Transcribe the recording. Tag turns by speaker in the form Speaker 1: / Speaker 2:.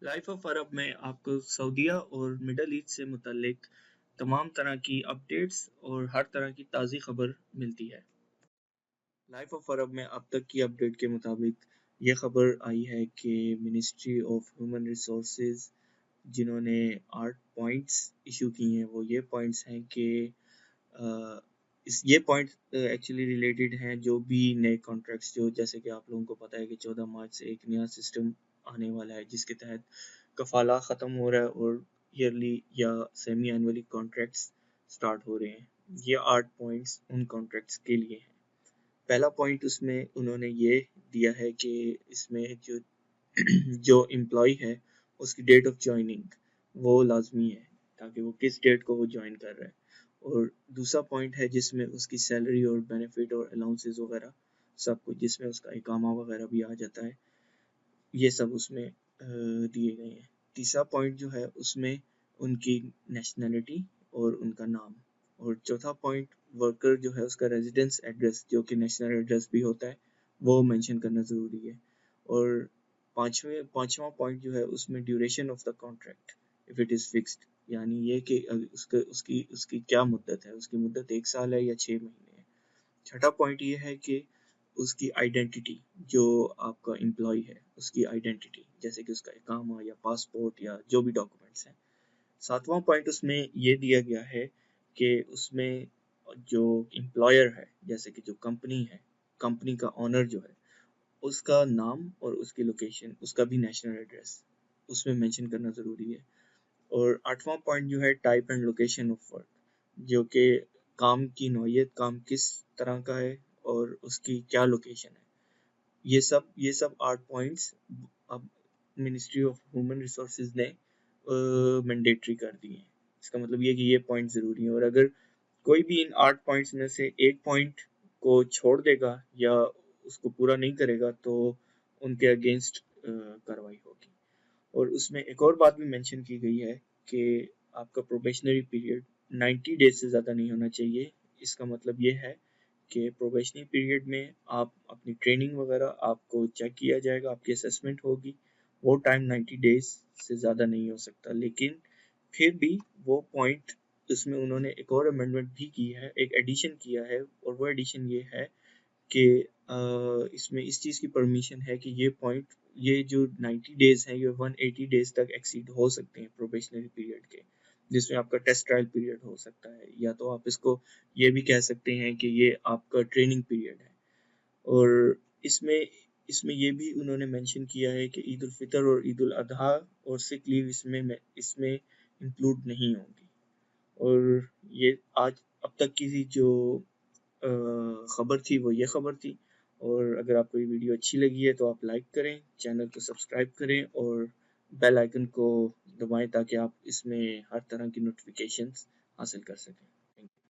Speaker 1: Life of Arab में आपको सऊदीया और मिडल ईस्ट से मुतल्लिक तमाम तरह की अपडेट्स और हर तरह की ताज़ी खबर मिलती है। लाइफ ऑफ अरब में अब तक की अपडेट के मुताबिक ये खबर आई है कि मिनिस्ट्री ऑफ ह्यूमन रिसोर्सेज जिन्होंने 8 पॉइंट्स इशू किए हैं, वो ये पॉइंट्स हैं कि अ, ये पॉइंट एक्चुअली रिलेटेड हैं जो भी नए कॉन्ट्रैक्ट्स, जो जैसे कि आप लोगों को पता है कि 14 मार्च से एक नया सिस्टम आने वाला है जिसके तहत कफाला ख़त्म हो रहा है और ईयरली या सेमी एनुअली कॉन्ट्रैक्ट्स स्टार्ट हो रहे हैं। ये 8 पॉइंट्स उन कॉन्ट्रैक्ट्स के लिए हैं। पहला पॉइंट उसमें उन्होंने ये दिया है कि इसमें जो जो एम्प्लॉय है उसकी डेट ऑफ ज्वाइनिंग वो लाजमी है, ताकि वो किस डेट को वो ज्वाइन कर रहा है। और दूसरा पॉइंट है जिसमें उसकी सैलरी और बेनिफिट और अलाउंसेस वगैरह सब कुछ, जिसमें उसका इकामा वगैरह भी आ जाता है, ये सब उसमें दिए गए हैं। तीसरा पॉइंट जो है उसमें उनकी नेशनैलिटी और उनका नाम। और चौथा पॉइंट वर्कर जो है उसका रेजिडेंस एड्रेस, जो कि नेशनल एड्रेस भी होता है, वो मेंशन करना ज़रूरी है। और पांचवा पॉइंट जो है उसमें duration of the contract if it is fixed, यानी ये कि उसकी उसकी क्या मुद्दत है, उसकी मुद्दत 1 साल है या 6 महीने है। छठा पॉइंट ये है कि उसकी आइडेंटिटी, जो आपका एम्प्लॉय है उसकी आइडेंटिटी, जैसे कि उसका इकामा या पासपोर्ट या जो भी डॉक्यूमेंट्स हैं। सातवां पॉइंट उसमें ये दिया गया है कि उसमें जो एम्प्लॉयर है, जैसे कि जो कंपनी है, कंपनी का ऑनर जो है, उसका नाम और उसकी लोकेशन, उसका भी नेशनल एड्रेस उसमें मेंशन करना ज़रूरी है। और आठवां पॉइंट जो है type and location of work, जो कि काम की नौइयत, काम किस तरह का है और उसकी क्या लोकेशन है। ये सब 8 पॉइंट्स अब मिनिस्ट्री ऑफ ह्यूमन रिसोर्सेज ने मैंडेटरी कर दिए हैं। इसका मतलब ये कि ये पॉइंट ज़रूरी है, और अगर कोई भी इन 8 पॉइंट्स में से एक पॉइंट को छोड़ देगा या उसको पूरा नहीं करेगा तो उनके अगेंस्ट कार्रवाई होगी। और उसमें एक और बात भी मेंशन की गई है कि आपका प्रोबेशनरी पीरियड 90 डेज से ज़्यादा नहीं होना चाहिए। इसका मतलब ये है कि प्रोबेशनरी पीरियड में आप अपनी ट्रेनिंग वगैरह, आपको चेक किया जाएगा, आपकी असेसमेंट होगी, वो टाइम 90 डेज से ज़्यादा नहीं हो सकता। लेकिन फिर भी वो पॉइंट, उसमें उन्होंने एक और अमेंडमेंट भी की है, एक एडिशन किया है, और वो एडिशन ये है कि इसमें इस चीज़ की परमिशन है कि ये पॉइंट, ये जो 90 डेज हैं, ये 180 डेज तक एक्सीड हो सकते हैं प्रोबेशनरी पीरियड के, जिसमें आपका टेस्ट ट्रायल पीरियड हो सकता है, या तो आप इसको ये भी कह सकते हैं कि ये आपका ट्रेनिंग पीरियड है। और इसमें इसमें ये भी उन्होंने मेंशन किया है कि ईद उल फितर और ईद उल अजहा और सिक लीव इसमें इंक्लूड नहीं होंगी। और ये आज अब तक की जो खबर थी वो ये खबर थी। और अगर आपको ये वीडियो अच्छी लगी है तो आप लाइक करें, चैनल को सब्सक्राइब करें और बेल आइकन को दबाएं ताकि आप इसमें हर तरह की नोटिफिकेशंस हासिल कर सकें।